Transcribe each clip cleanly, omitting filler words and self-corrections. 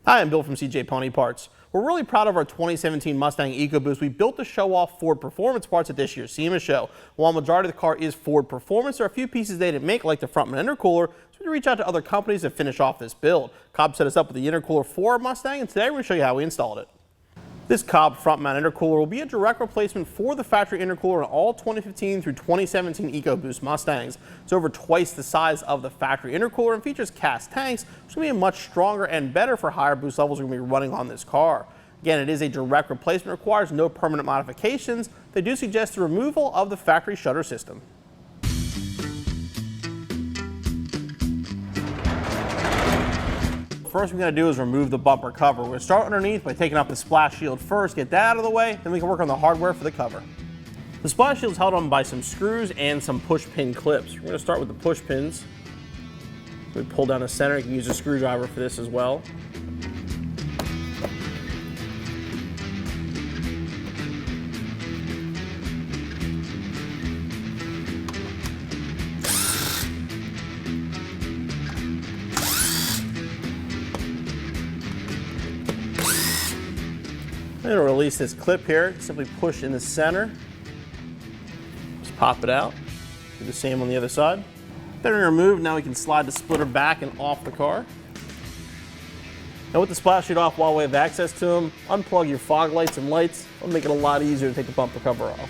Hi, I'm Bill from CJ Pony Parts. We're really proud of our 2017 Mustang EcoBoost. We built to show off Ford performance parts at this year's SEMA show. While a majority of the car is Ford performance, there are a few pieces they didn't make, like the front mount intercooler, so we reached out to other companies to finish off this build. COBB set us up with the intercooler for our Mustang, and today we're going to show you how we installed it. This COBB front mount intercooler will be a direct replacement for the factory intercooler in all 2015 through 2017 EcoBoost Mustangs. It's over twice the size of the factory intercooler and features cast tanks, which will be much stronger and better for higher boost levels we're going to be running on this car. Again, it is a direct replacement, requires no permanent modifications. They do suggest the removal of the factory shutter system. First we're going to do is remove the bumper cover. We're going to start underneath by taking off the splash shield first, get that out of the way, then we can work on the hardware for the cover. The splash shield is held on by some screws and some push pin clips. We're going to start with the push pins. So we pull down the center. You can use a screwdriver for this as well. I'm going to release this clip here, simply push in the center, just pop it out, do the same on the other side. Then we're going to remove, now we can slide the splitter back and off the car. Now with the splash sheet off while we have access to them, unplug your fog lights and lights. It'll make it a lot easier to take the bumper cover off.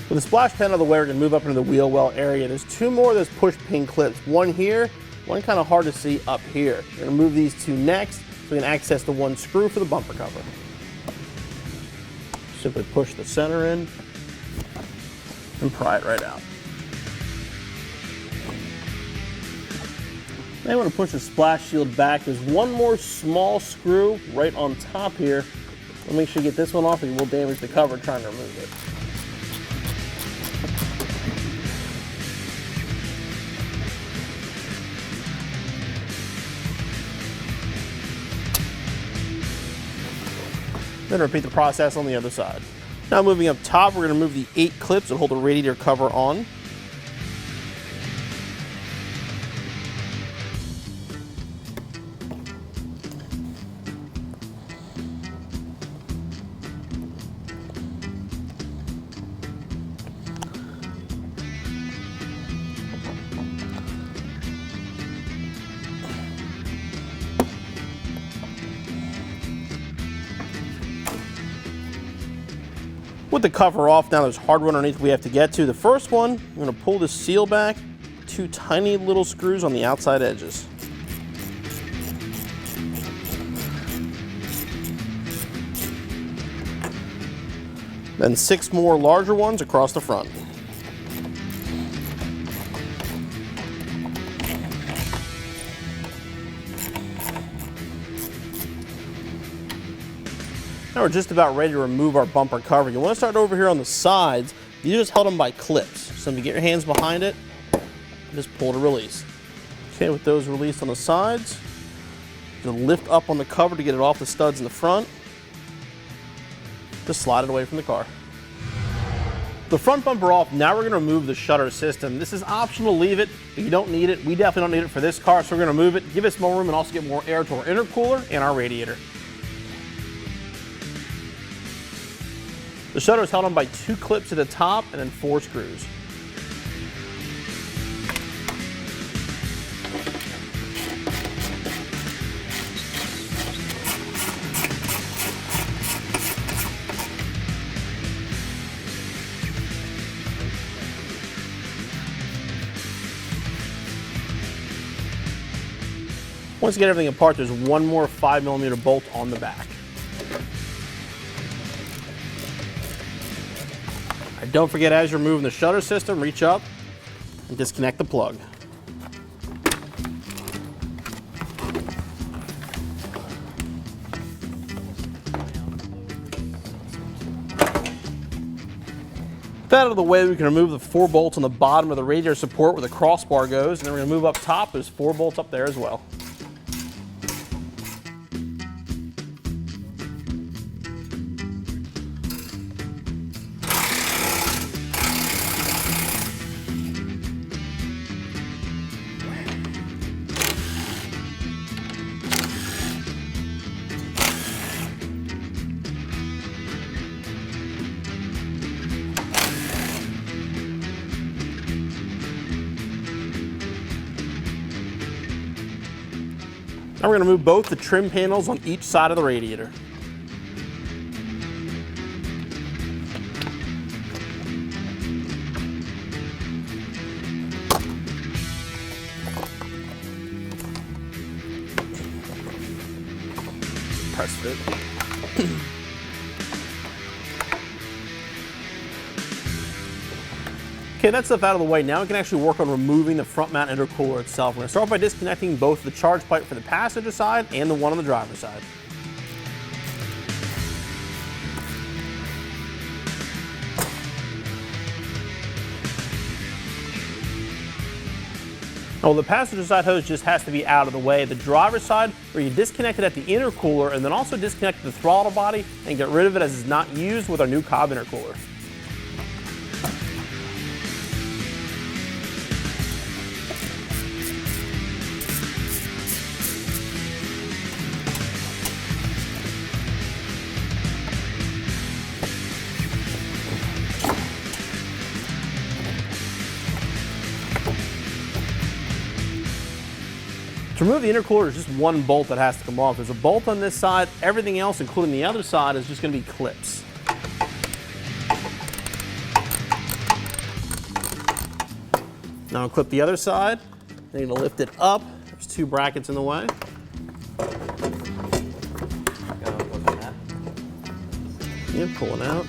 With the splash pan out of the way, we're going to move up into the wheel well area. There's two more of those push pin clips. One here, one kind of hard to see up here. We're going to move these two next so we can access the one screw for the bumper cover. Simply push the center in and pry it right out. Now you want to push the splash shield back. There's one more small screw right on top here. We'll make sure you get this one off or you will damage the cover trying to remove it. Then repeat the process on the other side. Now moving up top, we're going to move the 8 clips that hold the radiator cover on. With the cover off, now there's hardware underneath we have to get to. The first one, I'm going to pull the seal back, 2 tiny little screws on the outside edges. Then 6 more larger ones across the front. Now we're just about ready to remove our bumper cover. You want to start over here on the sides. These are just held on by clips. So if you get your hands behind it, just pull to release. Okay, with those released on the sides, just lift up on the cover to get it off the studs in the front. Just slide it away from the car. The front bumper off, now we're going to remove the shutter system. This is optional to leave it, but you don't need it. We definitely don't need it for this car, so we're going to move it, give us more room, and also get more air to our intercooler and our radiator. The shutter is held on by 2 clips at the top and then 4 screws. Once you get everything apart, there's one more 5mm bolt on the back. Don't forget, as you're moving the shutter system, reach up and disconnect the plug. With that out of the way, we can remove the 4 bolts on the bottom of the radiator support where the crossbar goes, and then we're going to move up top. There's 4 bolts up there as well. Now we're going to remove both the trim panels on each side of the radiator. Press fit. Okay, that stuff out of the way. Now we can actually work on removing the front mount intercooler itself. We're going to start by disconnecting both the charge pipe for the passenger side and the one on the driver's side. Now, the passenger side hose just has to be out of the way. The driver's side, where you disconnect it at the intercooler and then also disconnect the throttle body and get rid of it as it's not used with our new COBB intercooler. To remove the intercooler, there's just one bolt that has to come off. There's a bolt on this side. Everything else, including the other side, is just going to be clips. Now I'll clip the other side. I need to lift it up. There's two brackets in the way. Yeah, pull it out.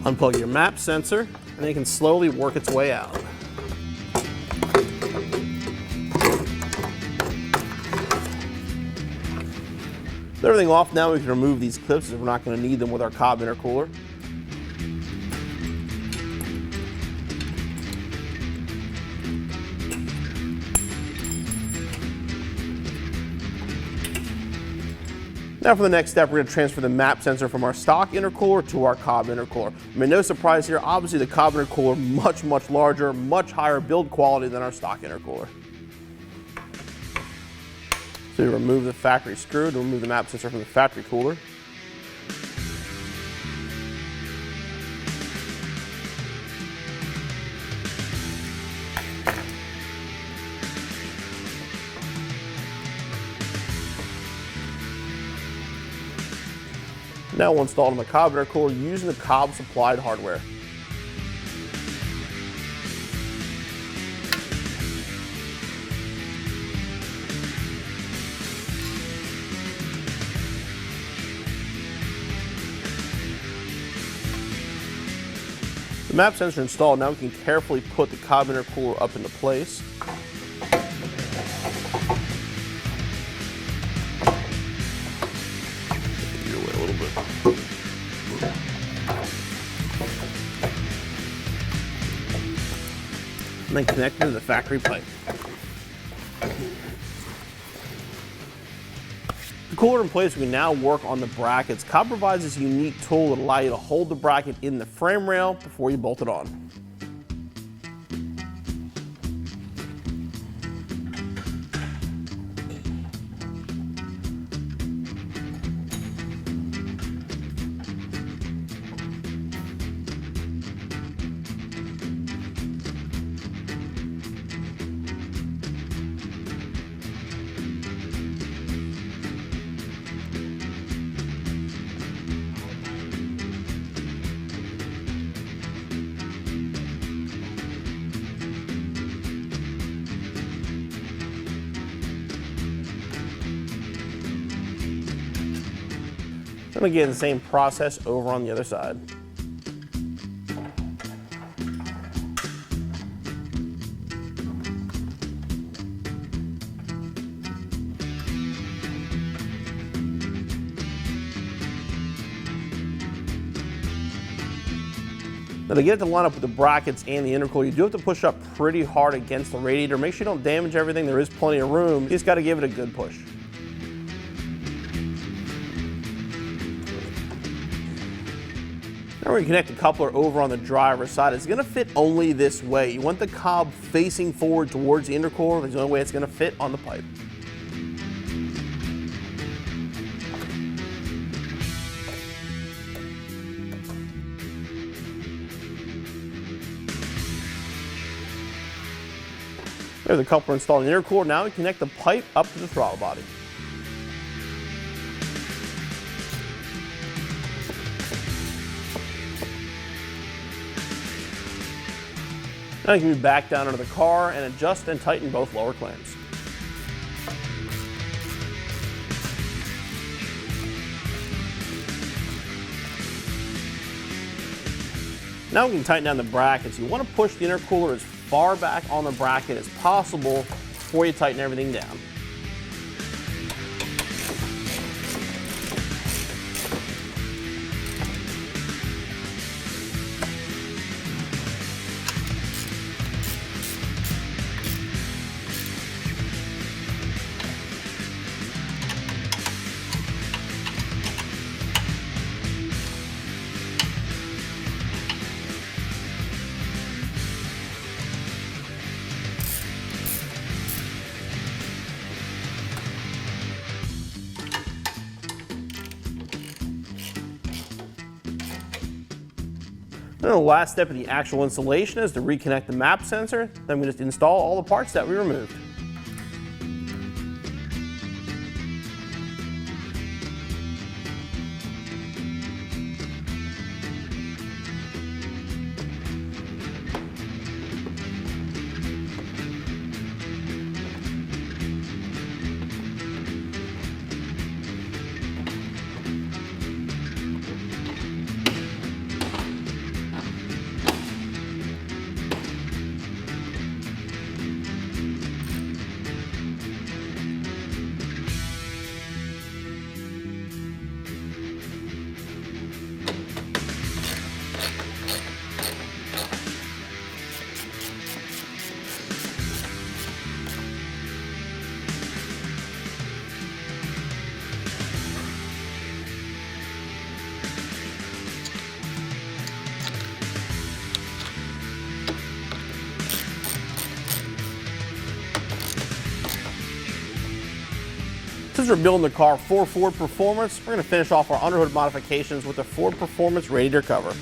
Unplug your map sensor, and then you can slowly work its way out. With everything off now, we can remove these clips as we're not going to need them with our COBB intercooler. Now for the next step, we're going to transfer the map sensor from our stock intercooler to our COBB intercooler. I mean, no surprise here, obviously the COBB intercooler much larger, much higher build quality than our stock intercooler. So you remove the factory screw to remove the map sensor from the factory cooler. Now we'll install it on the COBB intercooler using the COBB supplied hardware. The map sensor installed, now we can carefully put the COBB intercooler up into place. Get away a little bit. And then connect it to the factory pipe. The cooler in place, we can now work on the brackets. COBB provides this unique tool that allows you to hold the bracket in the frame rail before you bolt it on. And again, the same process over on the other side. Now, to get it to line up with the brackets and the intercooler, you do have to push up pretty hard against the radiator. Make sure you don't damage everything. There is plenty of room. You just got to give it a good push. Now we're going to connect the coupler over on the driver's side. It's going to fit only this way. You want the COBB facing forward towards the intercooler. That's the only way it's going to fit on the pipe. We have the coupler installed in the intercooler. Now we connect the pipe up to the throttle body. Now you can move back down into the car and adjust and tighten both lower clamps. Now we can tighten down the brackets. You want to push the intercooler as far back on the bracket as possible before you tighten everything down. And the last step of the actual installation is to reconnect the map sensor. Then we just install all the parts that we removed. Since we're building the car for Ford Performance, we're going to finish off our underhood modifications with the Ford Performance radiator cover.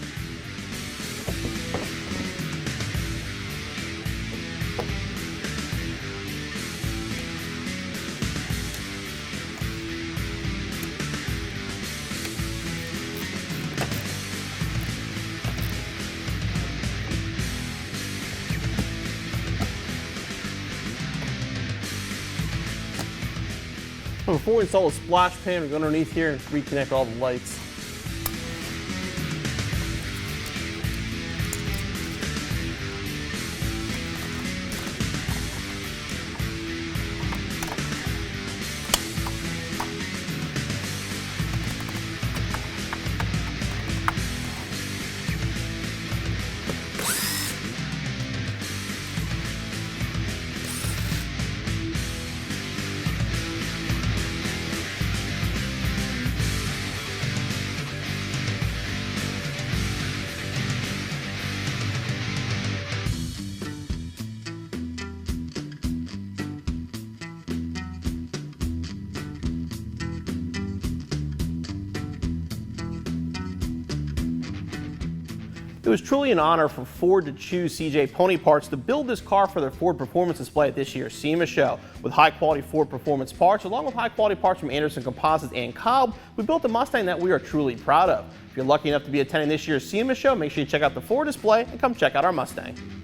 Before we install the splash pan, we go underneath here and reconnect all the lights. It was truly an honor for Ford to choose CJ Pony Parts to build this car for their Ford Performance display at this year's SEMA show. With high-quality Ford Performance parts, along with high-quality parts from Anderson Composites and COBB, we built a Mustang that we are truly proud of. If you're lucky enough to be attending this year's SEMA show, make sure you check out the Ford display and come check out our Mustang.